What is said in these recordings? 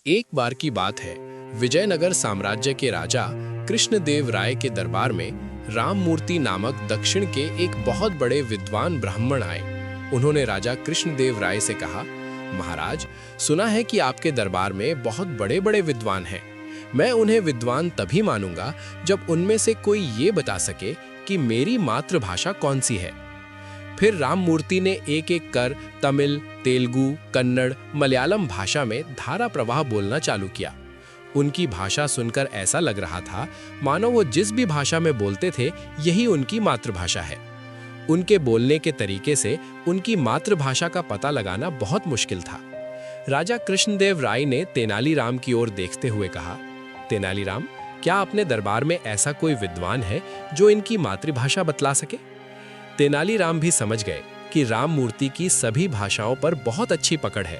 एक बार की बात है, विजयनगर साम्राज्य के राजा कृष्णदेव राय के दरबार में राम मूर्ति नामक दक्षिण के एक बहुत बड़े विद्वान ब्राह्मण आए। उन्होंने राजा कृष्णदेव राय से कहा, महाराज, सुना है कि आपके दरबार में बहुत बड़े बड़े विद्वान हैं। मैं उन्हें विद्वान तभी मानूंगा जब उनमें से कोई ये बता सके कि मेरी मातृभाषा कौन सी है। फिर राम मूर्ति ने एक एक कर तमिल, तेलुगु, कन्नड़, मलयालम भाषा में धारा प्रवाह बोलना चालू किया। उनकी भाषा सुनकर ऐसा लग रहा था मानो वो जिस भी भाषा में बोलते थे यही उनकी मातृभाषा है। उनके बोलने के तरीके से उनकी मातृभाषा का पता लगाना बहुत मुश्किल था। राजा कृष्णदेव राय ने तेनालीराम की ओर देखते हुए कहा, तेनालीराम, क्या अपने दरबार में ऐसा कोई विद्वान है जो इनकी मातृभाषा बतला सके? तेनालीराम भी समझ गए कि राम मूर्ति की सभी भाषाओं पर बहुत अच्छी पकड़ है।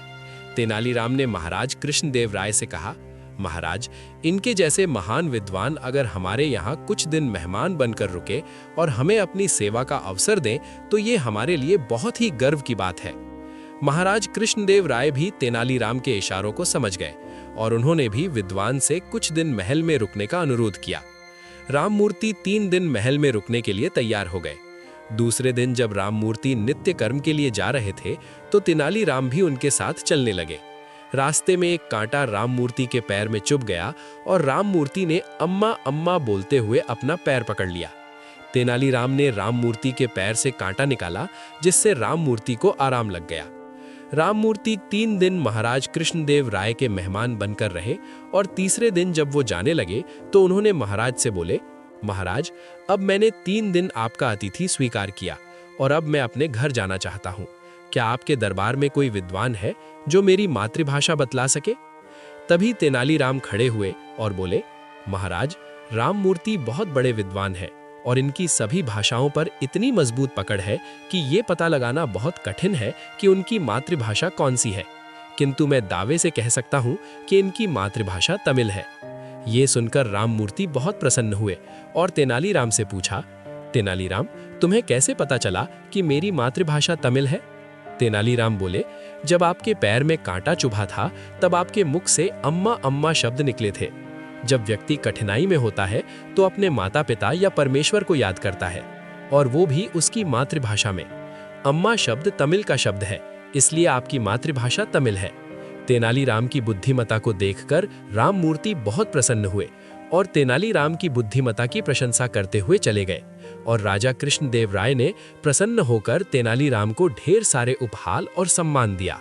तेनालीराम ने महाराज कृष्णदेव राय से कहा, महाराज, इनके जैसे महान विद्वान अगर हमारे यहाँ कुछ दिन मेहमान बनकर रुके और हमें अपनी सेवा का अवसर दें तो ये हमारे लिए बहुत ही गर्व की बात है। महाराज कृष्णदेव राय भी तेनालीराम के इशारों को समझ गए और उन्होंने भी विद्वान से कुछ दिन महल में रुकने का अनुरोध किया। राम मूर्ति 3 दिन महल में रुकने के लिए तैयार हो गए। दूसरे दिन जब राम मूर्ति नित्य कर्म के लिए जा रहे थे तो तेनालीराम भी उनके साथ चलने लगे। रास्ते में एक कांटा राम मूर्ति के पैर में चुभ गया और राम मूर्ति ने अम्मा अम्मा बोलते हुए अपना पैर पकड़ लिया। तेनालीराम ने राम मूर्ति के पैर से कांटा निकाला, जिससे राम मूर्ति को आराम लग गया। राम मूर्ति 3 दिन महाराज कृष्णदेव राय के मेहमान बनकर रहे और तीसरे दिन जब वो जाने लगे तो उन्होंने महाराज से बोले, महाराज, अब मैंने 3 दिन आपका अतिथि स्वीकार किया और अब मैं अपने घर जाना चाहता हूँ। क्या आपके दरबार में कोई विद्वान है जो मेरी मातृभाषा बतला सके? तभी तेनालीराम खड़े हुए और बोले, महाराज, राम मूर्ति बहुत बड़े विद्वान हैं और इनकी सभी भाषाओं पर इतनी मजबूत पकड़ है कि ये पता लगाना बहुत कठिन है कि उनकी मातृभाषा कौन सी है, किंतु मैं दावे से कह सकता हूँ कि इनकी मातृभाषा तमिल है। ये सुनकर राम मूर्ति बहुत प्रसन्न हुए और तेनालीराम से पूछा, तेनालीराम, तुम्हें कैसे पता चला कि मेरी मातृभाषा तमिल है? तेनालीराम बोले, जब आपके पैर में कांटा चुभा था तब आपके मुख से अम्मा अम्मा शब्द निकले थे। जब व्यक्ति कठिनाई में होता है तो अपने माता पिता या परमेश्वर को याद करता है, और वो भी उसकी मातृभाषा में। अम्मा शब्द तमिल का शब्द है, इसलिए आपकी मातृभाषा तमिल है। तेनालीराम की बुद्धिमता को देखकर राम मूर्ति बहुत प्रसन्न हुए और तेनालीराम की बुद्धिमता की प्रशंसा करते हुए चले गए और राजा कृष्णदेव राय ने प्रसन्न होकर तेनालीराम को ढेर सारे उपहार और सम्मान दिया।